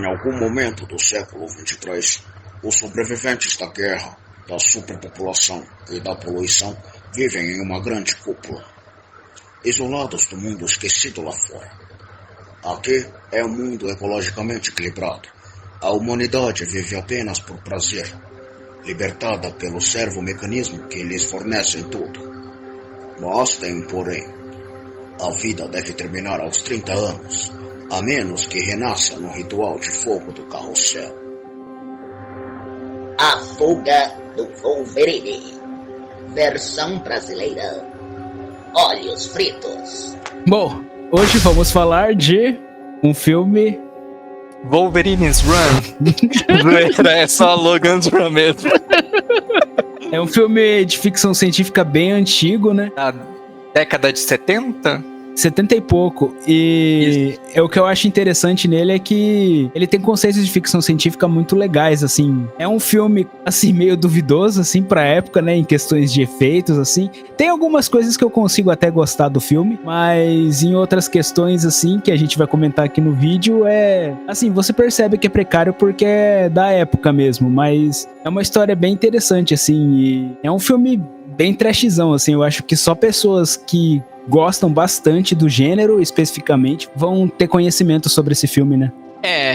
Em algum momento do século 23, os sobreviventes da guerra, da superpopulação e da poluição vivem em uma grande cúpula, isolados do mundo esquecido lá fora. Aqui é um mundo ecologicamente equilibrado. A humanidade vive apenas por prazer, libertada pelo servo-mecanismo que lhes fornecem tudo. Mas tem um porém. A vida deve terminar aos 30 anos, a menos que renasça no ritual de fogo do carrossel. A Fuga do Wolverine. Versão brasileira. Olhos fritos. Bom, hoje vamos falar de um filme... Wolverine's Run. É só Logan's Run mesmo. É um filme de ficção científica bem antigo, né? Da década de 70? 70 e pouco. E o que eu acho interessante nele é que ele tem conceitos de ficção científica muito legais, assim. É um filme, assim, meio duvidoso, assim, pra época, né? Em questões de efeitos, assim. Tem algumas coisas que eu consigo até gostar do filme, mas em outras questões, assim, que a gente vai comentar aqui no vídeo, assim, você percebe que é precário porque é da época mesmo, mas é uma história bem interessante, assim, e é um filme bem trashzão, assim. Eu acho que só pessoas que gostam bastante do gênero, especificamente, vão ter conhecimento sobre esse filme, né?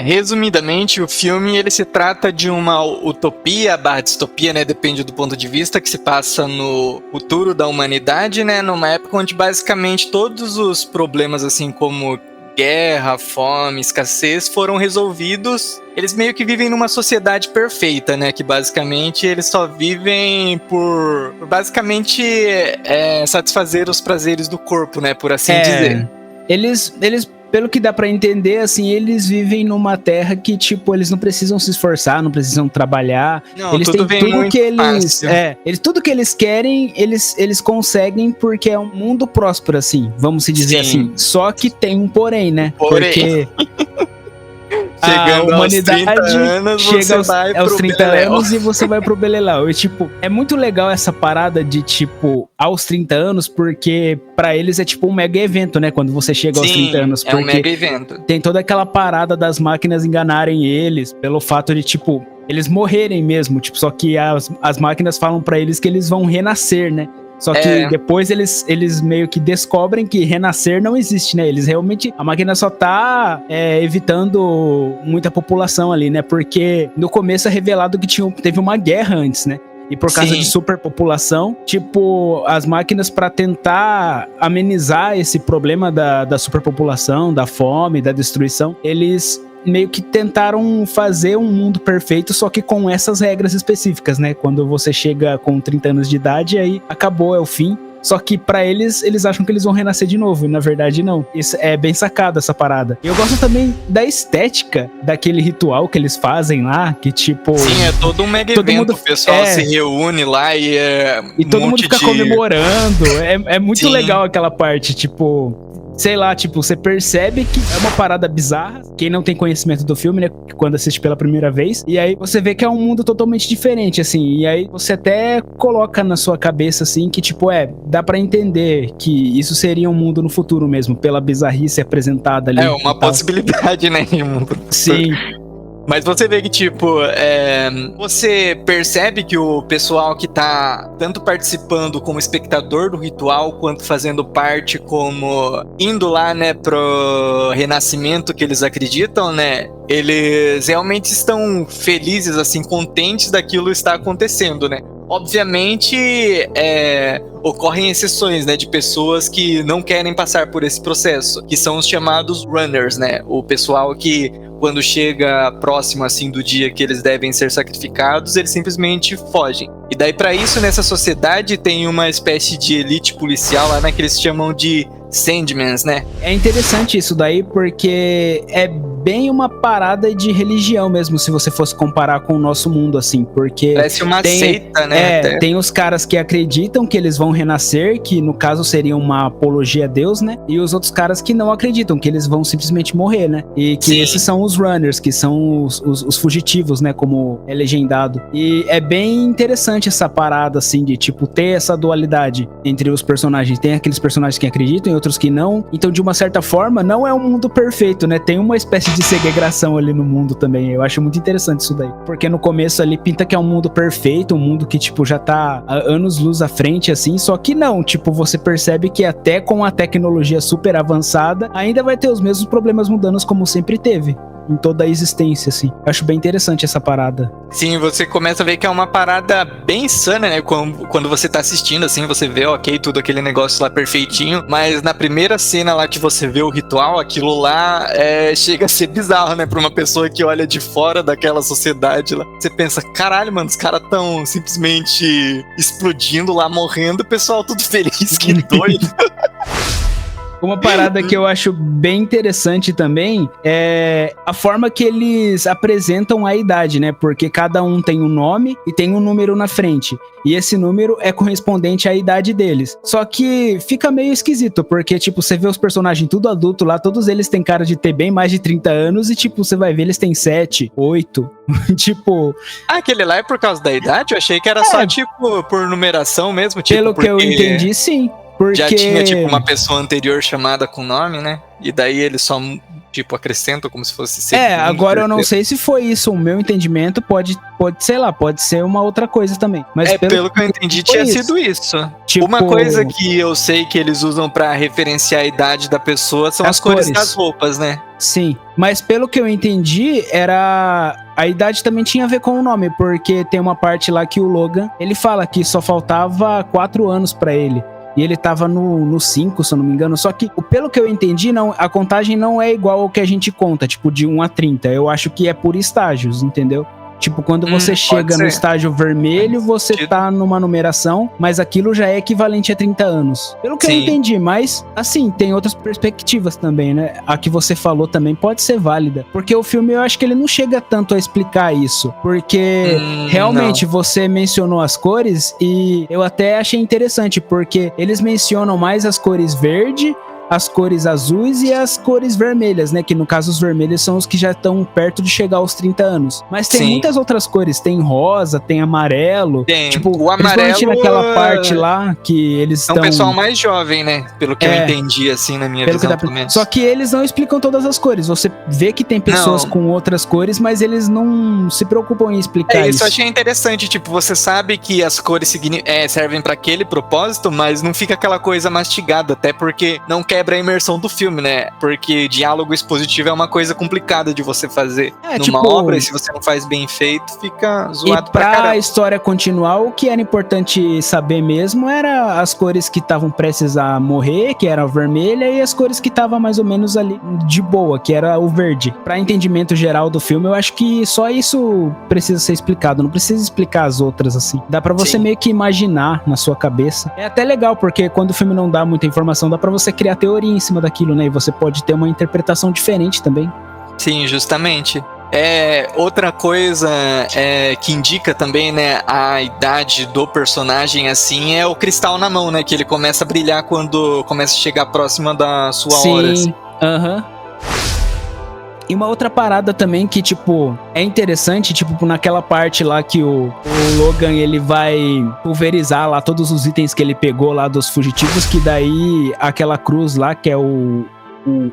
Resumidamente, o filme ele se trata de uma utopia / distopia, né? Depende do ponto de vista, que se passa no futuro da humanidade, né? Numa época onde basicamente todos os problemas, assim como guerra, fome, escassez, foram resolvidos. Eles meio que vivem numa sociedade perfeita, né? Que basicamente eles só vivem por basicamente satisfazer os prazeres do corpo, né? Por assim dizer. Eles, pelo que dá pra entender, assim, eles vivem numa terra que, tipo, eles não precisam se esforçar, não precisam trabalhar. Não, eles tudo têm vem tudo muito que eles, fácil. tudo que eles querem, eles conseguem porque é um mundo próspero, assim, vamos se dizer assim. Só que tem um porém, né? Porque chegando a humanidade aos 30 anos, chega aos 30 Beleléu. anos e você vai pro Beleléu. E, tipo, é muito legal essa parada de, tipo, aos 30 anos, porque pra eles é tipo um mega evento, né? Quando você chega aos 30 anos. É um porque mega evento. tem toda aquela parada das máquinas enganarem eles, pelo fato de, tipo, eles morrerem mesmo. Tipo, só que as máquinas falam pra eles que eles vão renascer, né? Só que depois eles meio que descobrem que renascer não existe, né? Eles realmente... A máquina só tá evitando muita população ali, né? Porque no começo é revelado que teve uma guerra antes, né? E por causa de superpopulação, tipo, as máquinas pra tentar amenizar esse problema da superpopulação, da fome, da destruição, eles meio que tentaram fazer um mundo perfeito, só que com essas regras específicas, né? Quando você chega com 30 anos de idade, aí acabou, é o fim. Só que pra eles acham que eles vão renascer de novo, e na verdade não. Isso é bem sacado, essa parada. Eu gosto também da estética daquele ritual que eles fazem lá, que tipo... Sim, é todo um mega evento, o pessoal se reúne lá e todo mundo fica comemorando, é muito legal aquela parte, tipo... Sei lá, tipo, você percebe que é uma parada bizarra, quem não tem conhecimento do filme, né, quando assiste pela primeira vez, e aí você vê que é um mundo totalmente diferente, assim, e aí você até coloca na sua cabeça, assim, que tipo, dá pra entender que isso seria um mundo no futuro mesmo, pela bizarrice apresentada ali. É uma possibilidade, né, de um mundo. Sim. Mas você vê que, tipo, você percebe que o pessoal que tá tanto participando como espectador do ritual, quanto fazendo parte como indo lá, né, pro renascimento que eles acreditam, né, eles realmente estão felizes, assim, contentes daquilo estar acontecendo, né. Obviamente, ocorrem exceções, né, de pessoas que não querem passar por esse processo, que são os chamados runners, né, o pessoal que, quando chega próximo, assim, do dia que eles devem ser sacrificados, eles simplesmente fogem. E daí, pra isso, nessa sociedade, tem uma espécie de elite policial lá, né, que eles chamam de Sandmans, né? É interessante isso daí, porque é bem uma parada de religião mesmo, se você fosse comparar com o nosso mundo, assim, porque... Parece uma seita, né? Tem os caras que acreditam que eles vão renascer, que no caso seria uma apologia a Deus, né? E os outros caras que não acreditam, que eles vão simplesmente morrer, né? E que esses são os runners, que são os fugitivos, né? Como é legendado. E é bem interessante essa parada, assim, de, tipo, ter essa dualidade entre os personagens. Tem aqueles personagens que acreditam e outros outros que não. Então, de uma certa forma, não é um mundo perfeito, né? Tem uma espécie de segregação ali no mundo também. Eu acho muito interessante isso daí. Porque no começo ali pinta que é um mundo perfeito, um mundo que, tipo, já tá anos-luz à frente, assim. Só que não, tipo, você percebe que até com a tecnologia super avançada, ainda vai ter os mesmos problemas mundanos como sempre teve. Em toda a existência, assim. Eu acho bem interessante essa parada. Sim, você começa a ver que é uma parada bem insana, né? Quando você tá assistindo, assim, você vê, ok, tudo aquele negócio lá perfeitinho, mas na primeira cena lá que você vê o ritual, aquilo lá chega a ser bizarro, né? Pra uma pessoa que olha de fora daquela sociedade lá. Você pensa, caralho, mano, os caras tão simplesmente explodindo lá, morrendo, o pessoal tudo feliz, que doido. Uma parada que eu acho bem interessante também é a forma que eles apresentam a idade, né? Porque cada um tem um nome e tem um número na frente. E esse número é correspondente à idade deles. Só que fica meio esquisito, porque, tipo, você vê os personagens tudo adulto lá, todos eles têm cara de ter bem mais de 30 anos e, tipo, você vai ver, eles têm 7, 8. Tipo... Ah, aquele lá é por causa da idade? Eu achei que era só, tipo, por numeração mesmo. Tipo, pelo que eu entendi, sim. Porque... já tinha, tipo, uma pessoa anterior chamada com nome, né? E daí eles só, tipo, acrescentam como se fosse... agora eu não sei se foi isso. O meu entendimento pode, sei lá, pode ser uma outra coisa também. Mas pelo que eu entendi, tinha sido isso. Tipo... Uma coisa que eu sei que eles usam pra referenciar a idade da pessoa são as cores das roupas, né? Sim, mas pelo que eu entendi, a idade também tinha a ver com o nome, porque tem uma parte lá que o Logan, ele fala que só faltava 4 anos pra ele. E ele tava no 5, se eu não me engano. Só que, pelo que eu entendi, a contagem não é igual ao que a gente conta, tipo, de 1 a 30. Eu acho que é por estágios, entendeu? Tipo, quando você chega no estágio vermelho, você tá numa numeração, mas aquilo já é equivalente a 30 anos. Pelo que eu entendi, mas, assim, tem outras perspectivas também, né? A que você falou também pode ser válida. Porque o filme, eu acho que ele não chega tanto a explicar isso. Porque, realmente, você mencionou as cores e eu até achei interessante, porque eles mencionam mais as cores verde, as cores azuis e as cores vermelhas, né? Que no caso os vermelhos são os que já estão perto de chegar aos 30 anos. Mas tem muitas outras cores. Tem rosa, tem amarelo. Tem. Tipo, o amarelo... principalmente naquela parte lá que eles estão... É um pessoal mais jovem, né? Pelo que eu entendi, assim, na minha visão, pelo menos. Só que eles não explicam todas as cores. Você vê que tem pessoas com outras cores, mas eles não se preocupam em explicar isso. Isso eu achei interessante. Tipo, você sabe que as cores servem pra aquele propósito, mas não fica aquela coisa mastigada. Até porque não quebra a imersão do filme, né? Porque diálogo expositivo é uma coisa complicada de você fazer numa obra, e se você não faz bem feito, fica zoado pra caramba. E pra a história continuar, o que era importante saber mesmo era as cores que estavam prestes a morrer, que era a vermelha, e as cores que estavam mais ou menos ali de boa, que era o verde. Pra entendimento geral do filme, eu acho que só isso precisa ser explicado, não precisa explicar as outras, assim. Dá pra você meio que imaginar na sua cabeça. É até legal, porque quando o filme não dá muita informação, dá pra você criar teoria em cima daquilo, né? E você pode ter uma interpretação diferente também. Sim, justamente. Outra coisa que indica também, né, a idade do personagem, assim, é o cristal na mão, né? Que ele começa a brilhar quando começa a chegar próxima da sua hora. Sim, E uma outra parada também que, tipo, é interessante, tipo, naquela parte lá que o Logan, ele vai pulverizar lá todos os itens que ele pegou lá dos fugitivos, que daí aquela cruz lá, que é o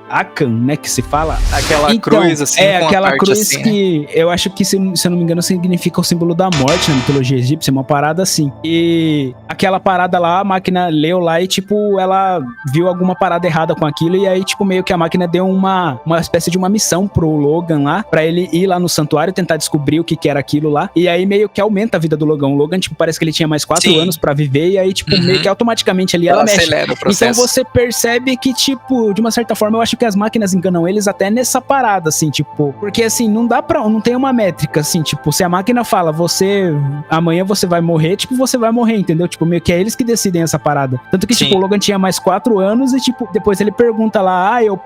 Akan, né, que se fala. Aquela cruz, assim, com aquela a parte cruz assim, que né? eu acho que, se eu não me engano, significa o símbolo da morte na mitologia egípcia, uma parada assim. E aquela parada lá, a máquina leu lá e, tipo, ela viu alguma parada errada com aquilo, e aí, tipo, meio que a máquina deu uma espécie de uma missão pro Logan lá, pra ele ir lá no santuário, tentar descobrir o que era aquilo lá, e aí meio que aumenta a vida do Logan. O Logan, tipo, parece que ele tinha mais 4 anos pra viver, e aí, tipo, meio que automaticamente ali ela mexe. Acelera o processo. Então você percebe que, tipo, de uma certa forma, eu acho que as máquinas enganam eles até nessa parada, assim, tipo, porque assim, não tem uma métrica, assim, tipo, se a máquina fala, amanhã você vai morrer, tipo, você vai morrer, entendeu? Tipo, meio que é eles que decidem essa parada. Tanto que, tipo, o Logan tinha mais 4 anos e, tipo, depois ele pergunta lá, eu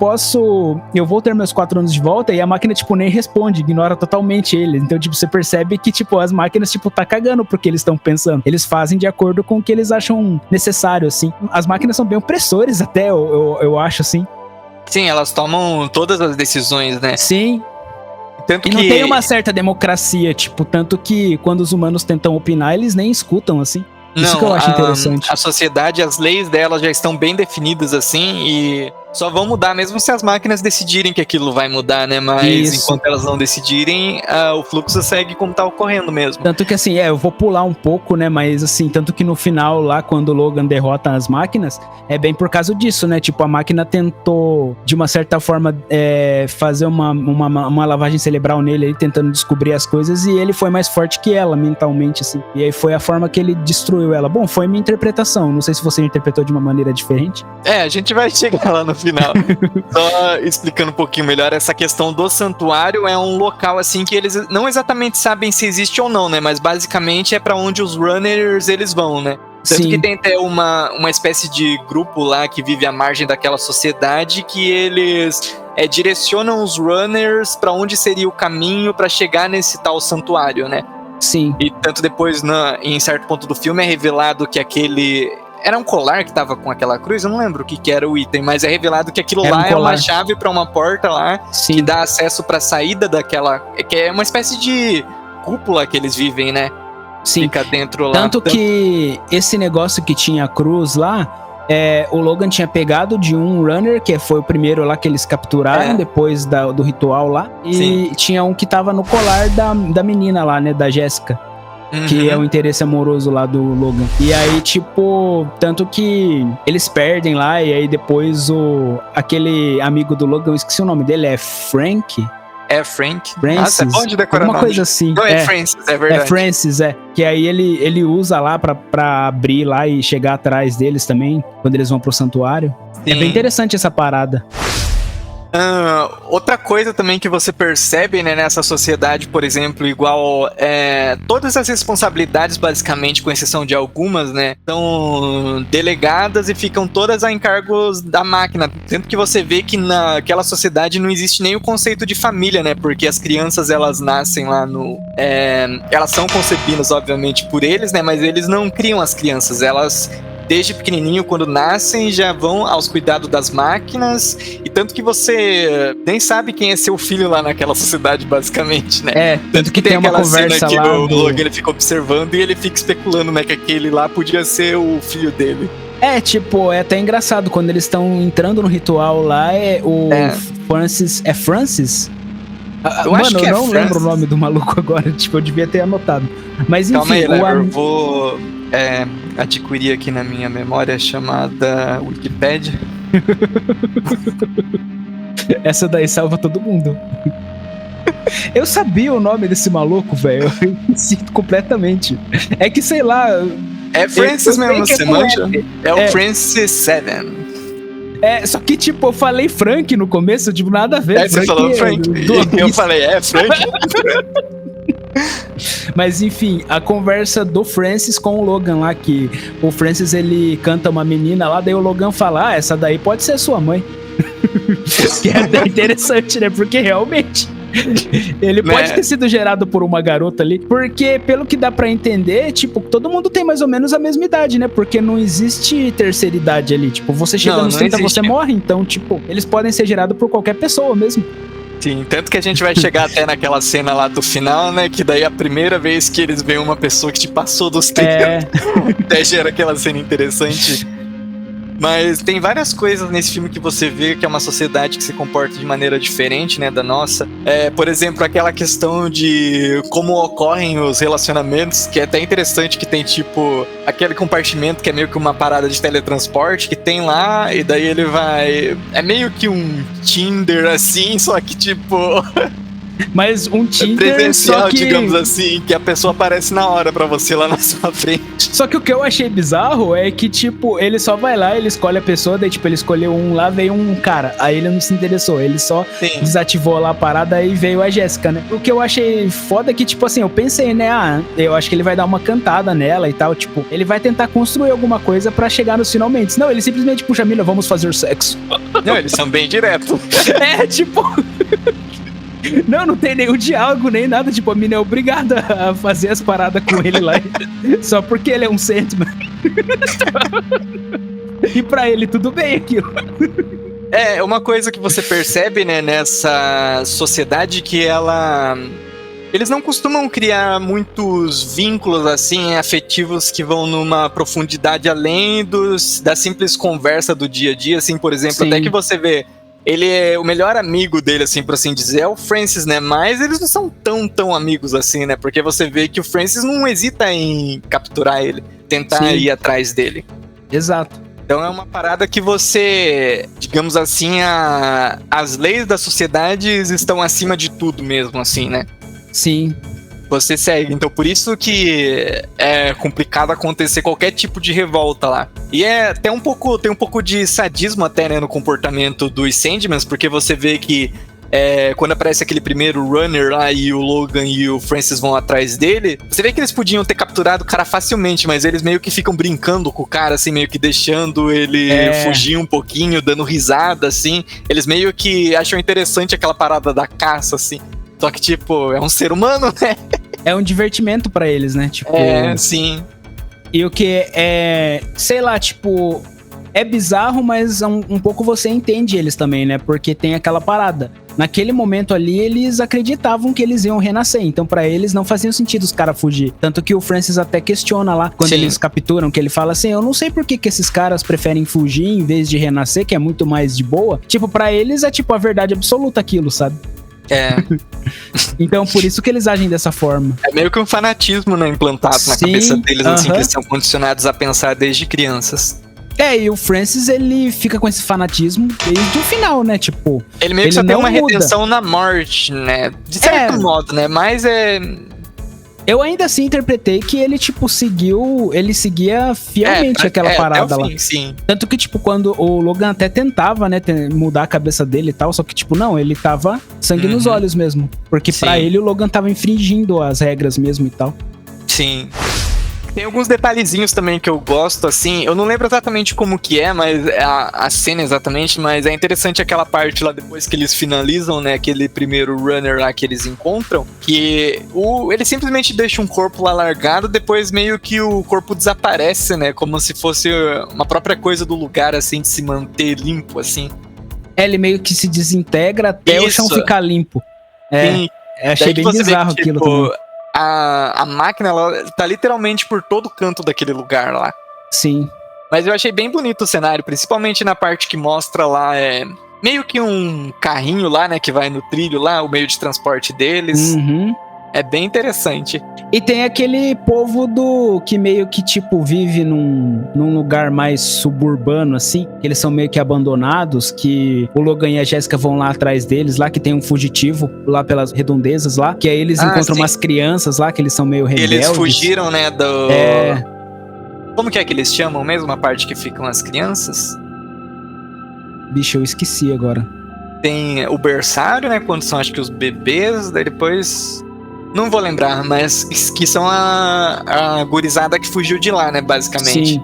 vou ter meus 4 anos de volta, e a máquina, tipo, nem responde, ignora totalmente ele. Então, tipo, você percebe que, tipo, as máquinas, tipo, tá cagando porque eles estão pensando. Eles fazem de acordo com o que eles acham necessário, assim. As máquinas são bem opressores até, eu acho, assim. Sim, elas tomam todas as decisões, né? Sim. Tanto e não tem uma certa democracia, tipo, tanto que quando os humanos tentam opinar, eles nem escutam, assim. Isso que eu acho interessante. A sociedade, as leis dela já estão bem definidas assim e só vão mudar mesmo se as máquinas decidirem que aquilo vai mudar, né? Mas enquanto elas não decidirem, o fluxo segue como tá ocorrendo mesmo. Tanto que assim, eu vou pular um pouco, né? Mas assim, tanto que no final lá, quando o Logan derrota as máquinas, é bem por causa disso, né? Tipo, a máquina tentou, de uma certa forma, fazer uma lavagem cerebral nele, aí, tentando descobrir as coisas, e ele foi mais forte que ela, mentalmente, assim. E aí foi a forma que ele destruiu ela. Bom, foi minha interpretação. Não sei se você interpretou de uma maneira diferente. A gente vai chegar lá no final. Só explicando um pouquinho melhor, essa questão do santuário é um local assim que eles não exatamente sabem se existe ou não, né? Mas basicamente é pra onde os runners eles vão, né? Tanto Sim. que tem até uma espécie de grupo lá que vive à margem daquela sociedade que eles direcionam os runners pra onde seria o caminho pra chegar nesse tal santuário, né? Sim. E tanto depois, em certo ponto do filme, é revelado que aquele... Era um colar que tava com aquela cruz? Eu não lembro o que era o item, mas é revelado que aquilo lá é uma chave pra uma porta lá, Sim. que dá acesso pra saída daquela... Que é uma espécie de cúpula que eles vivem, né? Sim. Fica dentro lá. Tanto que esse negócio que tinha a cruz lá, o Logan tinha pegado de um runner, que foi o primeiro lá que eles capturaram, depois do ritual lá. E Sim. tinha um que tava no colar da menina lá, né? Da Jéssica. Que é o interesse amoroso lá do Logan. E aí, tipo, tanto que eles perdem lá, e aí depois aquele amigo do Logan, eu esqueci o nome dele, é Frank? É Frank? Francis. Nossa, é bom de decorar alguma coisa assim. Não, é Francis, é verdade. É Francis, que aí ele usa lá pra abrir lá e chegar atrás deles também, quando eles vão pro santuário. Sim. É bem interessante essa parada. Outra coisa também que você percebe, né, nessa sociedade, por exemplo, igual todas as responsabilidades, basicamente, com exceção de algumas, né, estão delegadas e ficam todas a encargos da máquina. Tanto que você vê que naquela sociedade não existe nem o conceito de família, né, porque as crianças, elas nascem lá elas são concebidas, obviamente, por eles, né, mas eles não criam as crianças, elas... Desde pequenininho, quando nascem, já vão aos cuidados das máquinas. E tanto que você nem sabe quem é seu filho lá naquela sociedade, basicamente, né? Tanto que tem uma conversa cena lá. Que o Logan ele fica observando e ele fica especulando, né? Que aquele lá podia ser o filho dele. Tipo, é até engraçado. Quando eles estão entrando no ritual lá, Francis... É Francis? Eu acho que eu não Francis. Lembro o nome do maluco agora. Tipo, eu devia ter anotado. Mas enfim... Calma aí, eu vou... adquirir aqui na minha memória chamada Wikipedia. Essa daí salva todo mundo. Eu sabia o nome desse maluco, velho. Eu sinto completamente. É que, sei lá... É Francis mesmo, você manja? É o Francis 7. Só que, tipo, eu falei Frank no começo, tipo, nada a ver. Você falou Frank. E eu falei, Frank? Mas enfim, a conversa do Francis com o Logan lá, que o Francis ele canta uma menina lá, daí o Logan fala, essa daí pode ser sua mãe. Que é até interessante, né? Porque realmente ele pode ter sido gerado por uma garota ali, porque pelo que dá pra entender, tipo, todo mundo tem mais ou menos a mesma idade, né? Porque não existe terceira idade ali, tipo, você chega nos 30, você morre, então, tipo, eles podem ser gerados por qualquer pessoa mesmo. Sim, tanto que a gente vai chegar até naquela cena lá do final, né? Que daí é a primeira vez que eles veem uma pessoa que te passou dos 30. Até gera aquela cena interessante. Mas tem várias coisas nesse filme que você vê que é uma sociedade que se comporta de maneira diferente, né, da nossa. Por exemplo, aquela questão de como ocorrem os relacionamentos, que é até interessante, que tem tipo aquele compartimento que é meio que uma parada de teletransporte que tem lá, e daí ele vai... É meio que um Tinder assim, só que tipo... Mas um Tinder presencial, só que... digamos assim, que a pessoa aparece na hora pra você lá na sua frente. Só que o que eu achei bizarro é que, tipo, ele só vai lá, ele escolhe a pessoa, daí, tipo, ele escolheu um lá, veio um cara, aí ele não se interessou, ele só desativou lá a parada e veio a Jéssica, né? O que eu achei foda é que, tipo assim, eu pensei, né, eu acho que ele vai dar uma cantada nela e tal, tipo, ele vai tentar construir alguma coisa pra chegar nos finalmente. Não, ele simplesmente puxa a mina, vamos fazer sexo. Não, eles são bem diretos. Tipo... Não tem nenhum diálogo, nem nada. Tipo, a mina é obrigada a fazer as paradas com ele lá. Só porque ele é um Sandman. E pra ele, tudo bem aquilo. Uma coisa que você percebe, né, nessa sociedade que ela Eles não costumam criar muitos vínculos, assim, afetivos que vão numa profundidade além da simples conversa do dia a dia, assim, por exemplo, Sim. até que você vê, ele é o melhor amigo dele, assim, por assim dizer, é o Francis, né, mas eles não são tão amigos assim, né, porque você vê que o Francis não hesita em capturar ele, tentar ir atrás dele. Exato. Então é uma parada que você, digamos assim, as leis da sociedade estão acima de tudo mesmo, assim, né? Sim. Você segue, então por isso que é complicado acontecer qualquer tipo de revolta lá. E tem um pouco de sadismo até, né, no comportamento dos Sandmans, porque você vê que quando aparece aquele primeiro runner lá e o Logan e o Francis vão atrás dele, você vê que eles podiam ter capturado o cara facilmente, mas eles meio que ficam brincando com o cara, assim, meio que deixando ele fugir um pouquinho, dando risada, assim. Eles meio que acham interessante aquela parada da caça, assim. Só que, tipo, é um ser humano, né? É um divertimento pra eles, né? Tipo, sim. E o que sei lá, tipo, é bizarro, mas um pouco você entende eles também, né? Porque tem aquela parada. Naquele momento ali, eles acreditavam que eles iam renascer. Então, pra eles, não fazia sentido os caras fugir. Tanto que o Francis até questiona lá, quando eles capturam, que ele fala assim, eu não sei por que esses caras preferem fugir em vez de renascer, que é muito mais de boa. Tipo, pra eles é tipo a verdade absoluta aquilo, sabe? Então, por isso que eles agem dessa forma. É meio que um fanatismo, né, implantado na cabeça deles, assim, que eles são condicionados a pensar desde crianças. E o Francis, ele fica com esse fanatismo desde o final, né, tipo... Ele meio que só tem uma redenção na morte, né, de certo modo, né, mas Eu ainda assim interpretei que ele, tipo, seguia fielmente aquela parada lá. Sim. Tanto que, tipo, quando o Logan até tentava, né, mudar a cabeça dele e tal, só que, tipo, não, ele tava sangue nos olhos mesmo. Porque pra ele o Logan tava infringindo as regras mesmo e tal. Sim. Tem alguns detalhezinhos também que eu gosto, assim, eu não lembro exatamente como que mas a cena exatamente, mas é interessante aquela parte lá depois que eles finalizam, né, aquele primeiro runner lá que eles encontram, que ele simplesmente deixa um corpo lá largado, depois meio que o corpo desaparece, né, como se fosse uma própria coisa do lugar, assim, de se manter limpo, assim. Ele meio que se desintegra até o chão ficar limpo. Sim. Achei bem bizarro aquilo também. A máquina, ela tá literalmente por todo canto daquele lugar lá. Sim. Mas eu achei bem bonito o cenário, principalmente na parte que mostra lá, meio que um carrinho lá, né, que vai no trilho lá, o meio de transporte deles. É bem interessante. E tem aquele povo que meio que, tipo, vive num lugar mais suburbano, assim, que eles são meio que abandonados, que o Logan e a Jéssica vão lá atrás deles, lá que tem um fugitivo, lá pelas redondezas lá, que aí eles encontram umas crianças lá, que eles são meio rebeldes. Eles fugiram, né, Como que é que eles chamam mesmo, a parte que ficam as crianças? Bicho, eu esqueci agora. Tem o berçário, né, quando são, acho que os bebês, daí depois... Não vou lembrar, mas que são a gurizada que fugiu de lá, né, basicamente. Sim,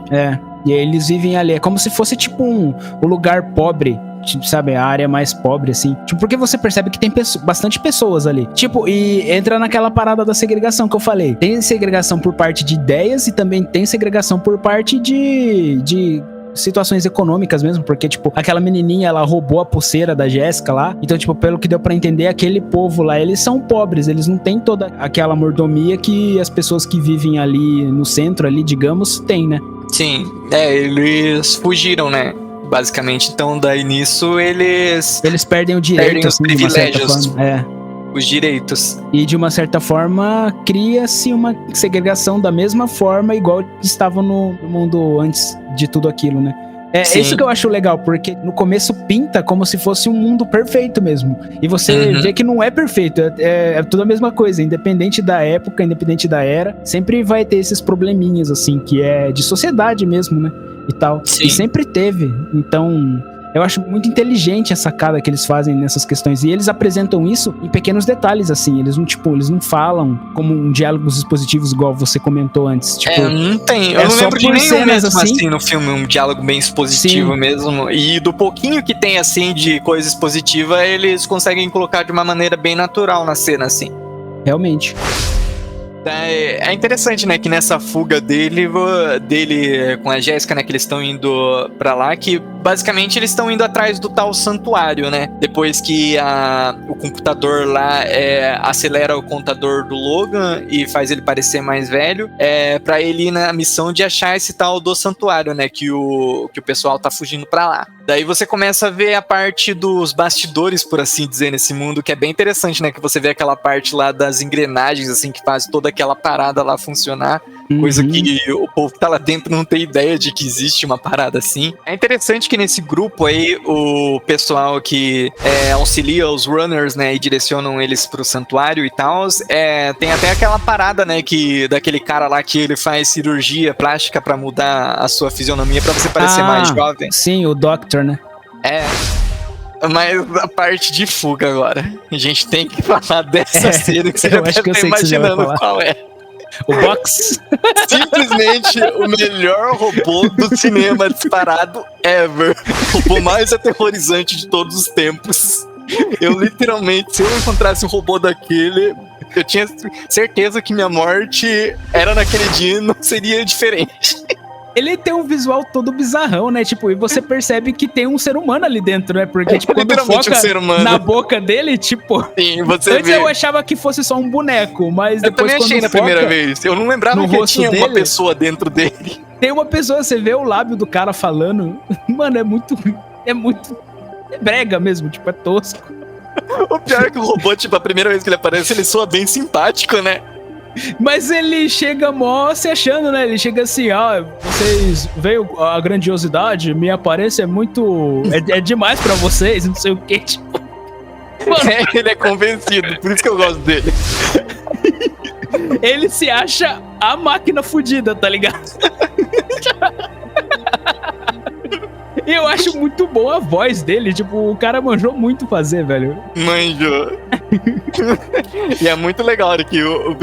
E aí eles vivem ali, é como se fosse tipo um lugar pobre, tipo, sabe, a área mais pobre, assim. Tipo, porque você percebe que tem bastante pessoas ali. Tipo, e entra naquela parada da segregação que eu falei. Tem segregação por parte de ideias e também tem segregação por parte de situações econômicas mesmo, porque, tipo, aquela menininha, ela roubou a pulseira da Jéssica lá, então, tipo, pelo que deu pra entender, aquele povo lá, eles são pobres, eles não têm toda aquela mordomia que as pessoas que vivem ali no centro, ali, digamos, têm, né? Sim, eles fugiram, né, basicamente, então, daí nisso, eles perdem o direito, perdem os assim, privilégios, os direitos. E de uma certa forma, cria-se uma segregação da mesma forma, igual estava no mundo antes de tudo aquilo, né? É isso que eu acho legal, porque no começo pinta como se fosse um mundo perfeito mesmo. E você vê que não é perfeito, é tudo a mesma coisa, independente da época, independente da era, sempre vai ter esses probleminhas, assim, que é de sociedade mesmo, né? E tal. Sim. E sempre teve. Então... eu acho muito inteligente a sacada que eles fazem nessas questões. E eles apresentam isso em pequenos detalhes, assim. Eles não falam como um diálogos expositivos, igual você comentou antes. Tipo, não tem. Eu não lembro de nenhum mesmo assim no filme, um diálogo bem expositivo mesmo. E do pouquinho que tem, assim, de coisa expositiva, eles conseguem colocar de uma maneira bem natural na cena, assim. Realmente. É interessante, né, que nessa fuga dele com a Jéssica, né, que eles estão indo pra lá, que basicamente eles estão indo atrás do tal santuário, né, depois que o computador lá acelera o contador do Logan e faz ele parecer mais velho, pra ele ir na missão de achar esse tal do santuário, né, que o pessoal tá fugindo pra lá. Daí você começa a ver a parte dos bastidores, por assim dizer, nesse mundo, que é bem interessante, né, que você vê aquela parte lá das engrenagens, assim, que faz toda aquela parada lá funcionar, coisa que o povo que tá lá dentro não tem ideia de que existe uma parada assim. É interessante que nesse grupo aí, o pessoal que auxilia os runners, né, e direcionam eles pro santuário e tal, tem até aquela parada, né, daquele cara lá que ele faz cirurgia plástica pra mudar a sua fisionomia pra você parecer mais jovem. Sim, o Doctor, né? Mas a parte de fuga agora. A gente tem que falar dessa cena que você já deve estar imaginando qual é. O Box. Simplesmente o melhor robô do cinema disparado ever. O robô mais aterrorizante de todos os tempos. Eu literalmente, se eu encontrasse um robô daquele, eu tinha certeza que minha morte era naquele dia e não seria diferente. Ele tem um visual todo bizarrão, né? Tipo, e você percebe que tem um ser humano ali dentro, né? Porque, tipo, quando foca na boca dele, tipo... Sim, você antes vê. Eu achava que fosse só um boneco, mas depois eu também achei na primeira vez. Eu não lembrava que tinha uma pessoa dentro dele. Tem uma pessoa, você vê o lábio do cara falando. Mano, é muito brega mesmo, tipo, é tosco. O pior é que o robô, tipo, a primeira vez que ele aparece, ele soa bem simpático, né? Mas ele chega mó se achando, né? Ele chega assim, vocês veio a grandiosidade, minha aparência é muito... É demais pra vocês, não sei o que, tipo... Mano. Ele é convencido, por isso que eu gosto dele. Ele se acha a máquina fodida, tá ligado? E eu acho muito boa a voz dele, tipo, o cara manjou muito fazer, velho. Manjou. E é muito legal que o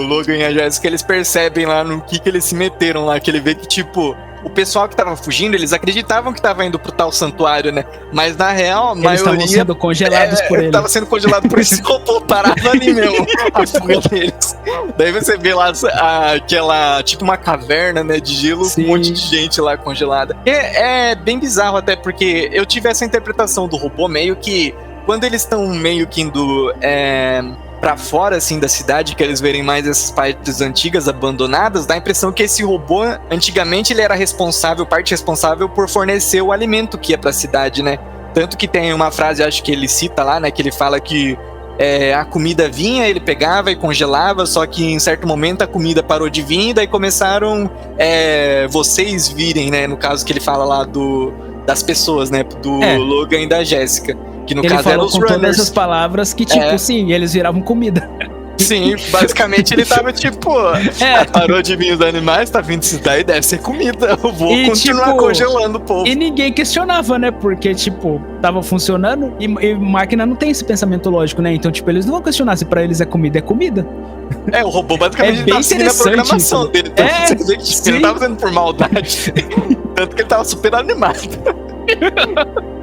Logan e a Jessica, eles percebem lá no que eles se meteram lá, que ele vê que, tipo, o pessoal que tava fugindo, eles acreditavam que tava indo pro tal santuário, né? Mas na real, a maioria... Eles estavam sendo congelados por ele. Tava sendo congelado por esse robô, parado ali mesmo, a fuga deles. Daí você vê lá aquela, tipo uma caverna, né, de gelo, com um monte de gente lá congelada. É bem bizarro até, porque eu tive essa interpretação do robô meio que... Quando eles estão meio que indo pra fora, assim, da cidade, que eles verem mais essas partes antigas abandonadas, dá a impressão que esse robô, antigamente, ele era parte responsável por fornecer o alimento que ia pra cidade, né? Tanto que tem uma frase, acho que ele cita lá, né, que ele fala que a comida vinha, ele pegava e congelava, só que em certo momento a comida parou de vir, e daí começaram vocês virem, né, no caso que ele fala lá das pessoas, né, do Logan e da Jéssica. Que no caso eram os runners. Ele falou com todas essas palavras que, tipo, sim, eles viravam comida. Sim, basicamente ele tava tipo, parou de vir os animais, tá vindo isso daí, deve ser comida. Eu vou continuar congelando o povo. E ninguém questionava, né? Porque, tipo, tava funcionando e máquina não tem esse pensamento lógico, né? Então, tipo, eles não vão questionar se pra eles é comida, é comida. O robô basicamente ele tava seguindo a programação dele. Então, ele não tava fazendo por maldade. Tanto que ele tava super animado.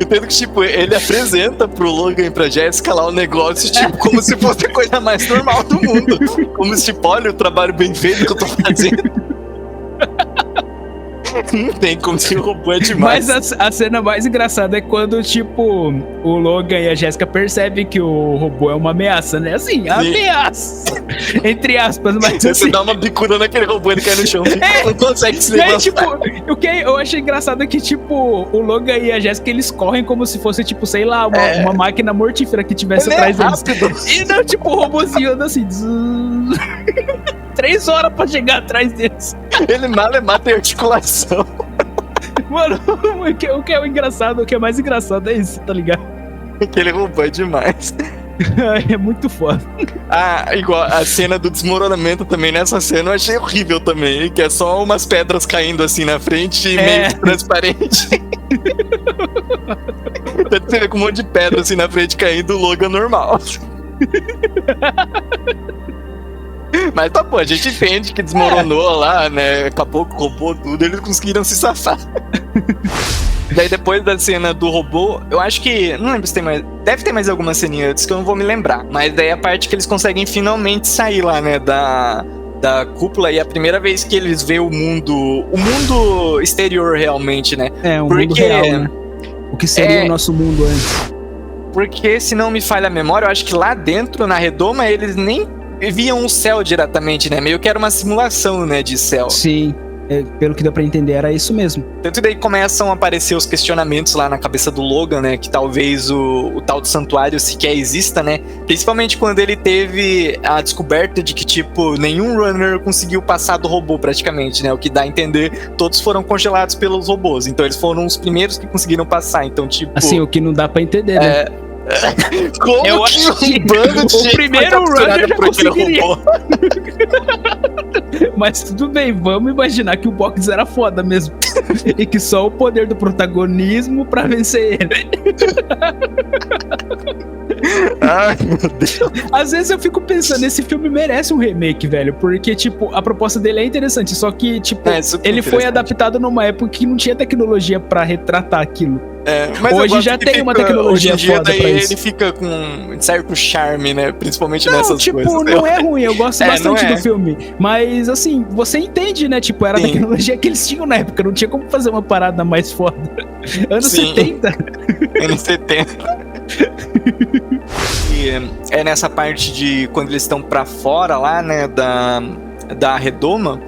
Entendo que, tipo, ele apresenta pro Logan e pra Jéssica lá o negócio, tipo, como se fosse a coisa mais normal do mundo. Como se, tipo, olha o trabalho bem feito que eu tô fazendo. Não tem como se o robô é demais. Mas a cena mais engraçada é quando, tipo, o Logan e a Jéssica percebem que o robô é uma ameaça, né? Assim, ameaça! Entre aspas, mas você assim... dá uma bicuda naquele robô, ele cai no chão, não consegue se levantar. Tipo, o que eu achei engraçado é que, tipo, o Logan e a Jéssica, eles correm como se fosse, tipo, sei lá, uma máquina mortífera que tivesse atrás deles. E não, tipo, o robôzinho anda assim... 3 horas pra chegar atrás deles. Ele mata em articulação. Mano, o que é o engraçado, o que é mais engraçado é isso, tá ligado? Aquele robô é demais. É muito foda. Igual a cena do desmoronamento também, nessa cena eu achei horrível também, que é só umas pedras caindo assim na frente e meio transparente. Você vê com um monte de pedra assim na frente caindo, o Logan normal. Mas tá bom, a gente entende que desmoronou lá, né? Acabou com o robô tudo, eles conseguiram se safar. Daí depois da cena do robô, eu acho que... Não lembro se tem mais... Deve ter mais alguma ceninha antes que eu não vou me lembrar. Mas daí é a parte que eles conseguem finalmente sair lá, né, da cúpula, e é a primeira vez que eles veem o mundo exterior realmente, né? Mundo real, né? O que seria o nosso mundo antes. Porque, se não me falha a memória, eu acho que lá dentro, na redoma, eles nem viam o céu diretamente, né? Meio que era uma simulação, né, de céu. Sim. Pelo que deu pra entender, era isso mesmo. Tanto daí começam a aparecer os questionamentos lá na cabeça do Logan, né? Que talvez o tal do santuário sequer exista, né? Principalmente quando ele teve a descoberta de que, tipo, nenhum runner conseguiu passar do robô praticamente, né? O que dá a entender, todos foram congelados pelos robôs. Então eles foram os primeiros que conseguiram passar. Então, tipo... Assim, o que não dá pra entender, né? Como eu acho que o primeiro runner já conseguiria. Mas tudo bem, vamos imaginar que o box era foda mesmo. E que só o poder do protagonismo pra vencer ele. Ai, meu Deus. Às vezes eu fico pensando, esse filme merece um remake, velho. Porque, tipo, a proposta dele é interessante. Só que, tipo, ele foi adaptado numa época que não tinha tecnologia pra retratar aquilo. Mas hoje já tem uma tecnologia hoje em dia, foda daí pra isso. ele fica com um certo charme, né? Principalmente nessas coisas. Não é ruim, eu gosto bastante do filme. Mas, assim, você entende, né? Tipo, era a tecnologia que eles tinham na época. Não tinha como fazer uma parada mais foda. Anos 70. Anos 70. E é nessa parte de quando eles estão pra fora lá, né? Da redoma.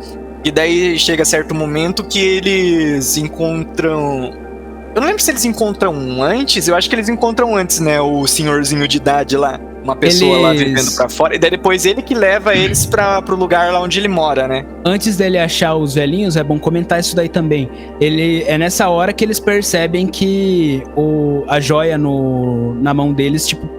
E daí chega certo momento que eles encontram... Eu não lembro se eles encontram antes, eu acho que eles encontram antes, né, o senhorzinho de idade lá, uma pessoa lá vivendo pra fora, e daí depois ele que leva eles pro lugar lá onde ele mora, né. Antes dele achar os velhinhos, é bom comentar isso daí também, é nessa hora que eles percebem que a joia na mão deles, tipo,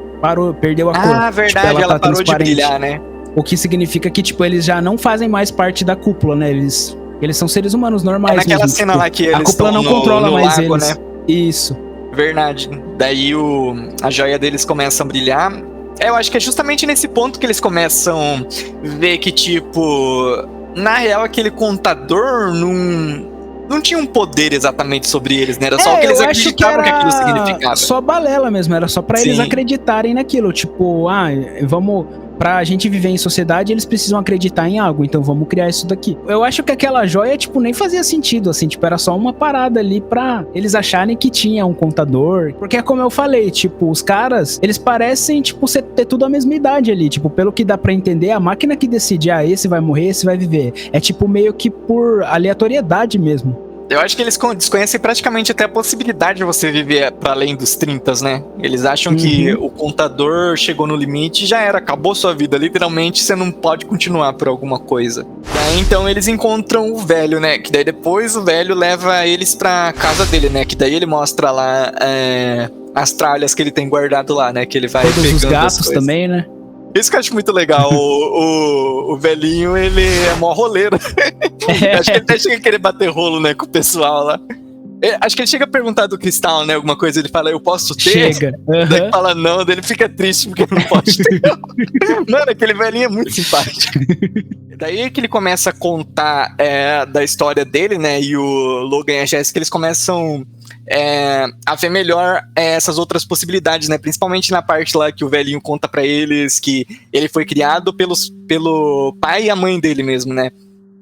perdeu a cor. Ah, verdade, tipo, ela parou de brilhar, né. O que significa que, tipo, eles já não fazem mais parte da cúpula, né, eles são seres humanos normais. Naquela mesmo, cena tipo, lá que eles a cúpula não controla mais lago, eles. Né? Isso. Verdade. Daí a joia deles começa a brilhar. Eu acho que é justamente nesse ponto que eles começam a ver que, tipo, na real, aquele contador não tinha um poder exatamente sobre eles, né? Era só o que eles acreditavam que aquilo significava. Só balela mesmo, era só pra eles acreditarem naquilo. Tipo, vamos... Pra gente viver em sociedade, eles precisam acreditar em algo, então vamos criar isso daqui. Eu acho que aquela joia, tipo, nem fazia sentido, assim, tipo, era só uma parada ali pra eles acharem que tinha um contador. Porque é como eu falei, tipo, os caras, eles parecem, tipo, ter tudo a mesma idade ali, tipo, pelo que dá pra entender, a máquina que decide, esse vai morrer, esse vai viver. É, tipo, meio que por aleatoriedade mesmo. Eu acho que eles desconhecem praticamente até a possibilidade de você viver para além dos 30, né? Eles acham que o contador chegou no limite e já era, acabou sua vida. Literalmente, você não pode continuar por alguma coisa. Daí, então, eles encontram o velho, né? Que daí depois o velho leva eles pra casa dele, né? Que daí ele mostra lá as tralhas que ele tem guardado lá, né? Que ele vai pegando os gatos também, né? Isso que eu acho muito legal, o velhinho, ele é mó roleiro. Acho que ele até chega a querer bater rolo, né, com o pessoal lá. Acho que ele chega a perguntar do cristal, né, alguma coisa, ele fala, eu posso ter? Chega. Daí ele fala não, daí ele fica triste porque não pode ter. Mano, aquele velhinho é muito simpático. Daí que ele começa a contar da história dele, né, e o Logan e a Jessica, eles começam... a ver melhor essas outras possibilidades, né? Principalmente na parte lá que o velhinho conta pra eles que ele foi criado pelo pai e a mãe dele mesmo, né?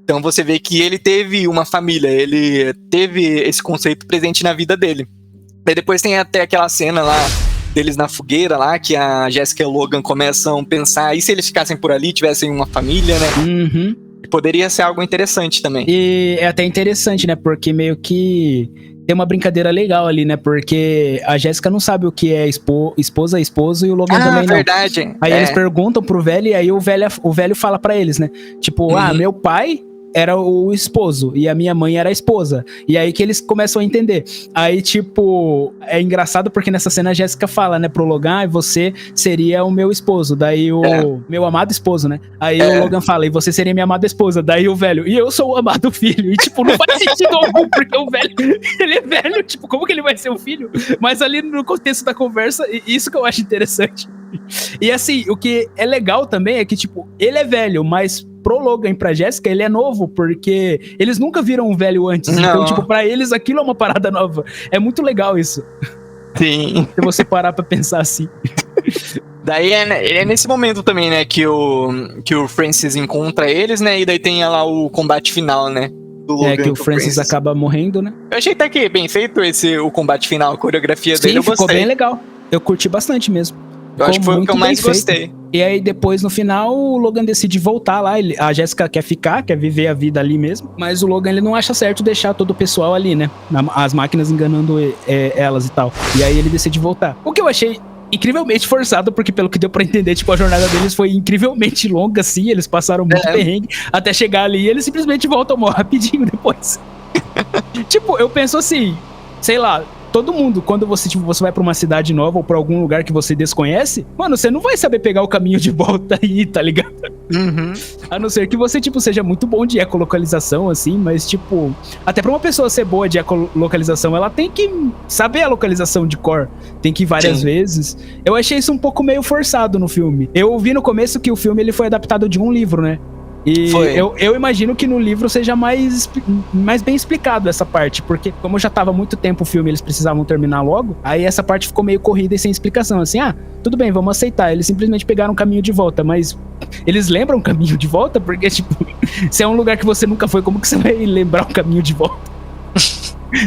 Então você vê que ele teve uma família, ele teve esse conceito presente na vida dele. Aí depois tem até aquela cena lá deles na fogueira lá, que a Jessica e o Logan começam a pensar, e se eles ficassem por ali, tivessem uma família, né? Uhum. Poderia ser algo interessante também. E é até interessante, né? Porque meio que tem uma brincadeira legal ali, né? Porque a Jéssica não sabe o que é esposa, esposo, e o Logan também não. Verdade. Aí eles perguntam pro velho, e aí o velho fala pra eles, né? Tipo, meu pai era o esposo e a minha mãe era a esposa. E aí que eles começam a entender. Aí, tipo, é engraçado porque nessa cena a Jéssica fala, né, pro Logan, você seria o meu esposo. Daí o meu amado esposo, né? Aí o Logan fala, e você seria minha amada esposa. Daí o velho, e eu sou o amado filho. E, tipo, não faz sentido algum, porque o velho, ele é velho, tipo, como que ele vai ser o filho? Mas ali no contexto da conversa, isso que eu acho interessante. E assim, o que é legal também é que, tipo, ele é velho, mas pro Logan e pra Jessica, ele é novo, porque eles nunca viram um velho antes. Não. Então, tipo, pra eles aquilo é uma parada nova. É muito legal isso. Sim. Se você parar pra pensar assim. Daí é nesse momento também, né, que o Francis encontra eles, né, e daí tem lá o combate final, né, do Logan. Que o Francis acaba morrendo, né? Eu achei até que bem feito o combate final, a coreografia dele, eu gostei. Ficou bem legal. Eu curti bastante mesmo. Eu acho que foi o que eu mais gostei. E aí depois, no final, o Logan decide voltar lá. A Jessica quer ficar, quer viver a vida ali mesmo. Mas o Logan, ele não acha certo deixar todo o pessoal ali, né? As máquinas enganando elas e tal. E aí ele decide voltar. O que eu achei incrivelmente forçado, porque pelo que deu pra entender, tipo, a jornada deles foi incrivelmente longa, assim. Eles passaram muito perrengue até chegar ali e eles simplesmente voltam rapidinho depois. Tipo, eu penso assim, sei lá, todo mundo, quando você vai pra uma cidade nova ou pra algum lugar que você desconhece, mano, você não vai saber pegar o caminho de volta aí, tá ligado? Uhum. A não ser que você, tipo, seja muito bom de ecolocalização, assim, mas, tipo, até pra uma pessoa ser boa de ecolocalização, ela tem que saber a localização de cor, tem que ir várias vezes. Eu achei isso um pouco meio forçado no filme. Eu vi no começo que o filme, ele foi adaptado de um livro, né? E eu imagino que no livro seja mais bem explicado essa parte, porque como já tava muito tempo o filme, eles precisavam terminar logo, aí essa parte ficou meio corrida e sem explicação, assim, tudo bem, vamos aceitar, eles simplesmente pegaram o caminho de volta, mas eles lembram o caminho de volta? Porque, tipo, se é um lugar que você nunca foi, como que você vai lembrar o caminho de volta?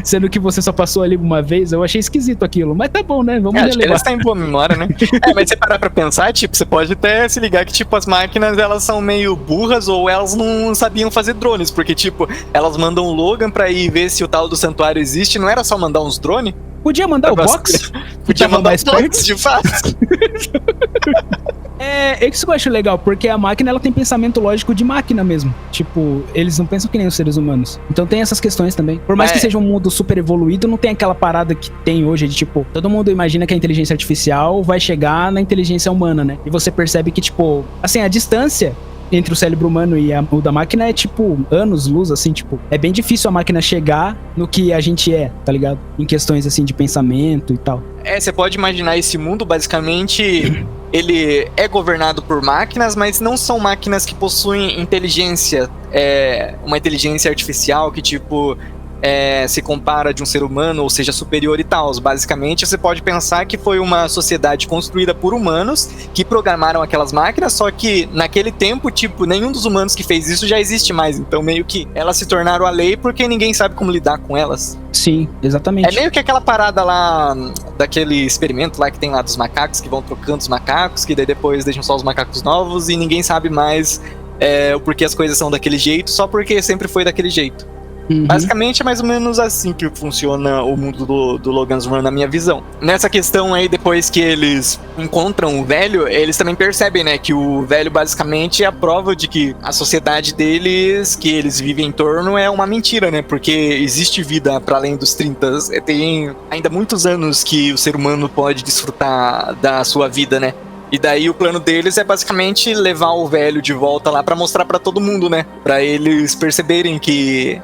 Sendo que você só passou ali uma vez, eu achei esquisito aquilo. Mas tá bom, né? Vamos relevar. Acho que eles têm boa memória, né? Mas você parar pra pensar, tipo, você pode até se ligar que, tipo, as máquinas, elas são meio burras ou elas não sabiam fazer drones. Porque, tipo, elas mandam o Logan pra ir ver se o tal do santuário existe. Não era só mandar uns drones? Podia mandar o box? Podia mandar o box, de fato. É isso que eu acho legal, porque a máquina, ela tem pensamento lógico de máquina mesmo. Tipo, eles não pensam que nem os seres humanos. Então tem essas questões também. Por mais que seja um mundo super evoluído, não tem aquela parada que tem hoje de, tipo, todo mundo imagina que a inteligência artificial vai chegar na inteligência humana, né? E você percebe que, tipo, assim, a distância entre o cérebro humano e o da máquina é, tipo, anos-luz, assim, tipo, é bem difícil a máquina chegar no que a gente é, tá ligado? Em questões, assim, de pensamento e tal. Você pode imaginar esse mundo, basicamente, ele é governado por máquinas, mas não são máquinas que possuem inteligência, uma inteligência artificial que, tipo, se compara de um ser humano, ou seja, superior e tal. Basicamente, você pode pensar que foi uma sociedade construída por humanos que programaram aquelas máquinas, só que naquele tempo, tipo, nenhum dos humanos que fez isso já existe mais. Então, meio que elas se tornaram a lei porque ninguém sabe como lidar com elas. Sim, exatamente. É meio que aquela parada lá, daquele experimento lá que tem lá dos macacos, que vão trocando os macacos, que daí depois deixam só os macacos novos e ninguém sabe mais o porquê as coisas são daquele jeito, só porque sempre foi daquele jeito. Uhum. Basicamente é mais ou menos assim que funciona o mundo do Logan's Run na minha visão. Nessa questão aí, depois que eles encontram o velho, eles também percebem, né, que o velho basicamente é a prova de que a sociedade deles, que eles vivem em torno, é uma mentira, né, porque existe vida para além dos 30, tem ainda muitos anos que o ser humano pode desfrutar da sua vida, né. E daí o plano deles é basicamente levar o velho de volta lá pra mostrar pra todo mundo, né? Pra eles perceberem que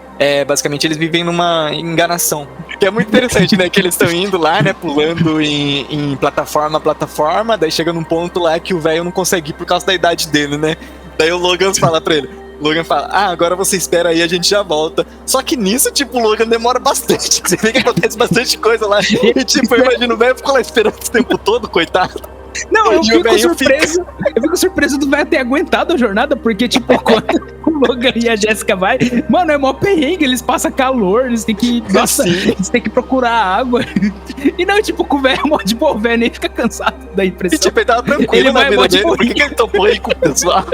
basicamente eles vivem numa enganação. Que é muito interessante, né? Que eles estão indo lá, né? Pulando em plataforma a plataforma, daí chega num ponto lá que o velho não consegue ir por causa da idade dele, né? Daí o Logan fala pra ele. O Logan fala, agora você espera aí, a gente já volta. Só que nisso, tipo, o Logan demora bastante. Você vê que acontece bastante coisa lá. E tipo, eu imagino o velho ficou lá esperando esse tempo todo, coitado. Não, eu fico surpreso do velho ter aguentado a jornada, porque, tipo, quando o Logan e a Jessica vai, mano, é mó perrengue, eles passam calor, eles têm que, eles têm que procurar água. E não, tipo, com o velho, tipo, o velho nem fica cansado da impressão. E tipo, ele tava tranquilo na vida dele, por que ele topou aí com o pessoal?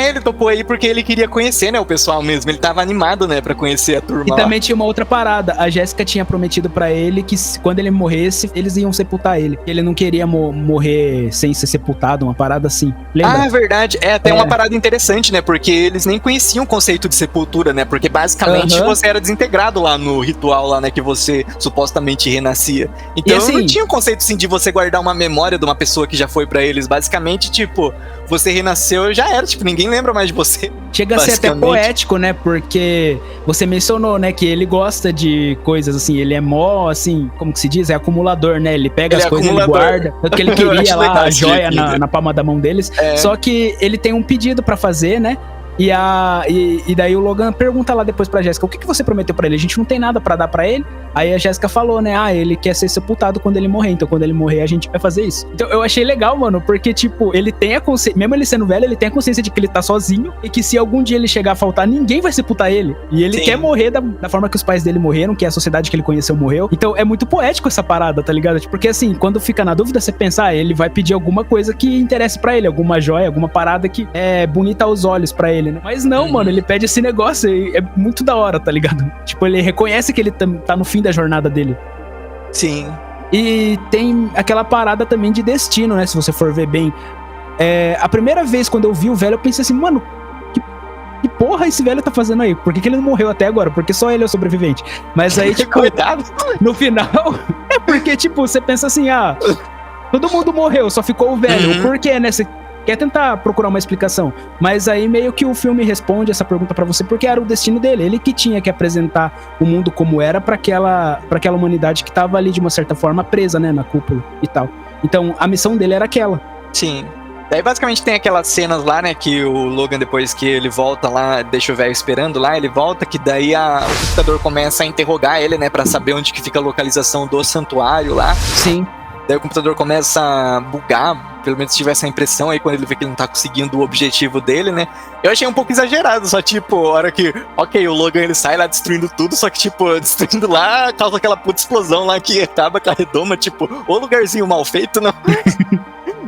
Ele topou aí porque ele queria conhecer, né, o pessoal mesmo. Ele tava animado, né, pra conhecer a turma. E também tinha uma outra parada. A Jéssica tinha prometido pra ele que quando ele morresse, eles iam sepultar ele. Ele não queria morrer sem ser sepultado, uma parada assim. Lembra? É verdade. Até uma parada interessante, né, porque eles nem conheciam o conceito de sepultura, né, porque basicamente você era desintegrado lá no ritual lá, né, que você supostamente renascia. Então assim, não tinha o conceito, assim, de você guardar uma memória de uma pessoa que já foi pra eles. Basicamente, tipo, você renasceu, já era, tipo, ninguém lembra mais de você. Chega a ser até poético, né? Porque você mencionou, né, que ele gosta de coisas assim, ele é mó, assim, como que se diz? É acumulador, né? Ele pega as coisas e ele guarda. Tanto que ele queria lá a joia na palma da mão deles. Só que ele tem um pedido pra fazer, né? E daí o Logan pergunta lá depois pra Jéssica, o que você prometeu pra ele? A gente não tem nada pra dar pra ele. Aí a Jéssica falou, né, ele quer ser sepultado quando ele morrer, então quando ele morrer a gente vai fazer isso. Então eu achei legal, mano, porque tipo, ele tem a consciência, mesmo ele sendo velho, ele tem a consciência de que ele tá sozinho e que se algum dia ele chegar a faltar, ninguém vai sepultar ele. E ele quer morrer da forma que os pais dele morreram, que a sociedade que ele conheceu morreu. Então é muito poético essa parada, tá ligado? Porque assim, quando fica na dúvida, você pensa, ele vai pedir alguma coisa que interesse pra ele, alguma joia, alguma parada que é bonita aos olhos pra ele, né? Mas não, mano, ele pede esse negócio e é muito da hora, tá ligado? Tipo, ele reconhece que ele tá no fim da jornada dele. Sim. E tem aquela parada também de destino, né? Se você for ver bem. A primeira vez quando eu vi o velho, eu pensei assim, mano, que porra esse velho tá fazendo aí? Por que ele não morreu até agora? Porque só ele é o sobrevivente. Mas aí, tipo, no final, é porque, tipo, você pensa assim, todo mundo morreu, só ficou o velho. Por quê, né? Você quer tentar procurar uma explicação, mas aí meio que o filme responde essa pergunta pra você, porque era o destino dele, ele que tinha que apresentar o mundo como era pra aquela humanidade que tava ali de uma certa forma presa, né, na cúpula e tal. Então a missão dele era aquela. Sim. Daí basicamente tem aquelas cenas lá, né, que o Logan, depois que ele volta lá, deixa o velho esperando lá, ele volta, que daí o computador começa a interrogar ele, né, pra saber onde que fica a localização do santuário lá. Sim. Daí o computador começa a bugar, pelo menos tive essa impressão aí quando ele vê que ele não tá conseguindo o objetivo dele, né? Eu achei um pouco exagerado, só tipo, a hora que, o Logan ele sai lá destruindo tudo, só que tipo, destruindo lá, causa aquela puta explosão lá que acaba com a redoma, tipo, o lugarzinho mal feito, não?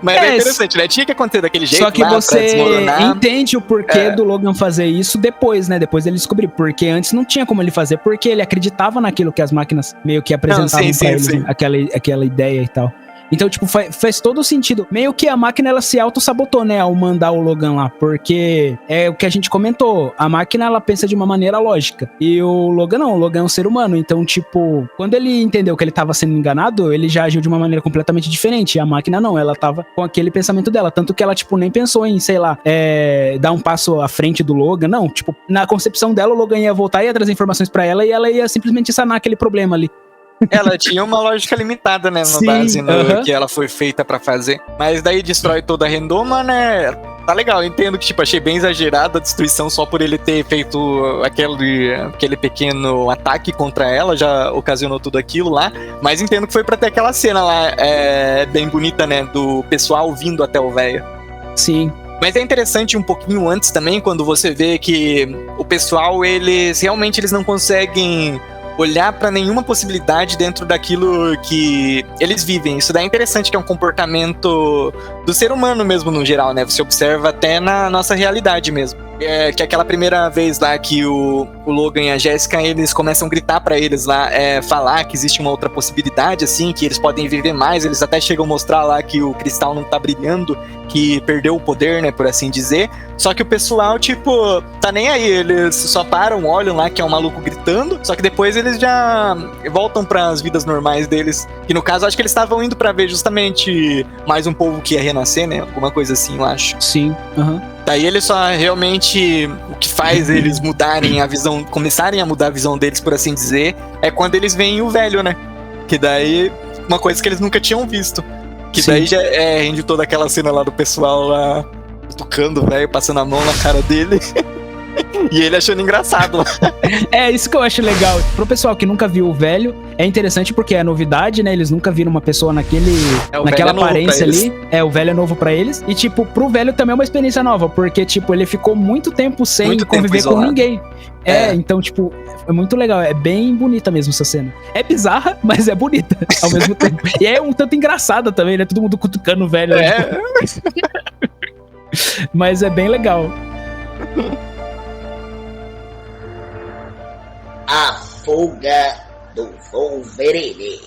Mas é interessante, né? Tinha que acontecer daquele jeito. Só que lá, você entende o porquê do Logan fazer isso depois, né? Depois ele descobriu. Porque antes não tinha como ele fazer, porque ele acreditava naquilo que as máquinas meio que apresentavam pra eles, né? Aquela ideia e tal. Então, tipo, faz todo o sentido. Meio que a máquina, ela se auto-sabotou, né, ao mandar o Logan lá, porque é o que a gente comentou, a máquina, ela pensa de uma maneira lógica, e o Logan não, o Logan é um ser humano, então, tipo, quando ele entendeu que ele tava sendo enganado, ele já agiu de uma maneira completamente diferente, e a máquina não, ela tava com aquele pensamento dela, tanto que ela, tipo, nem pensou em, sei lá, dar um passo à frente do Logan, não, tipo, na concepção dela, o Logan ia voltar, ia trazer informações pra ela, e ela ia simplesmente sanar aquele problema ali. Ela tinha uma lógica limitada, né, no base no que ela foi feita pra fazer. Mas daí destrói toda a redoma, né? Tá legal, eu entendo que, tipo, achei bem exagerada a destruição só por ele ter feito aquele pequeno ataque contra ela, já ocasionou tudo aquilo lá. Mas entendo que foi pra ter aquela cena lá, bem bonita, né, do pessoal vindo até o velho. Sim. Mas é interessante um pouquinho antes também, quando você vê que o pessoal, eles não conseguem olhar pra nenhuma possibilidade dentro daquilo que eles vivem. Isso daí é interessante, que é um comportamento do ser humano mesmo, no geral, né? Você observa até na nossa realidade mesmo. Que aquela primeira vez lá que o Logan e a Jéssica, eles começam a gritar pra eles lá, falar que existe uma outra possibilidade, assim, que eles podem viver mais. Eles até chegam a mostrar lá que o cristal não tá brilhando, que perdeu o poder, né, por assim dizer. Só que o pessoal, tipo, tá nem aí. Eles só param, olham lá que é um maluco gritando, só que depois eles já voltam pras vidas normais deles. Que no caso, acho que eles estavam indo pra ver justamente mais um povo que ia renascer, né, alguma coisa assim, eu acho. Sim, Daí eles só realmente, o que faz eles mudarem a visão, começarem a mudar a visão deles, por assim dizer, é quando eles veem o velho, né? Que daí, uma coisa que eles nunca tinham visto. Que daí já rende toda aquela cena lá do pessoal lá, tocando o velho, passando a mão na cara dele. E ele achando engraçado. É isso que eu acho legal. Pro pessoal que nunca viu o velho, é interessante porque é novidade, né? Eles nunca viram uma pessoa naquela aparência ali. O velho é novo pra eles. E, tipo, pro velho também é uma experiência nova, porque, tipo, ele ficou muito tempo sem conviver com ninguém. Então, tipo, é muito legal. É bem bonita mesmo essa cena. É bizarra, mas é bonita ao mesmo tempo. E é um tanto engraçada também, né? Todo mundo cutucando o velho. Mas é bem legal. A fuga do Wolverine.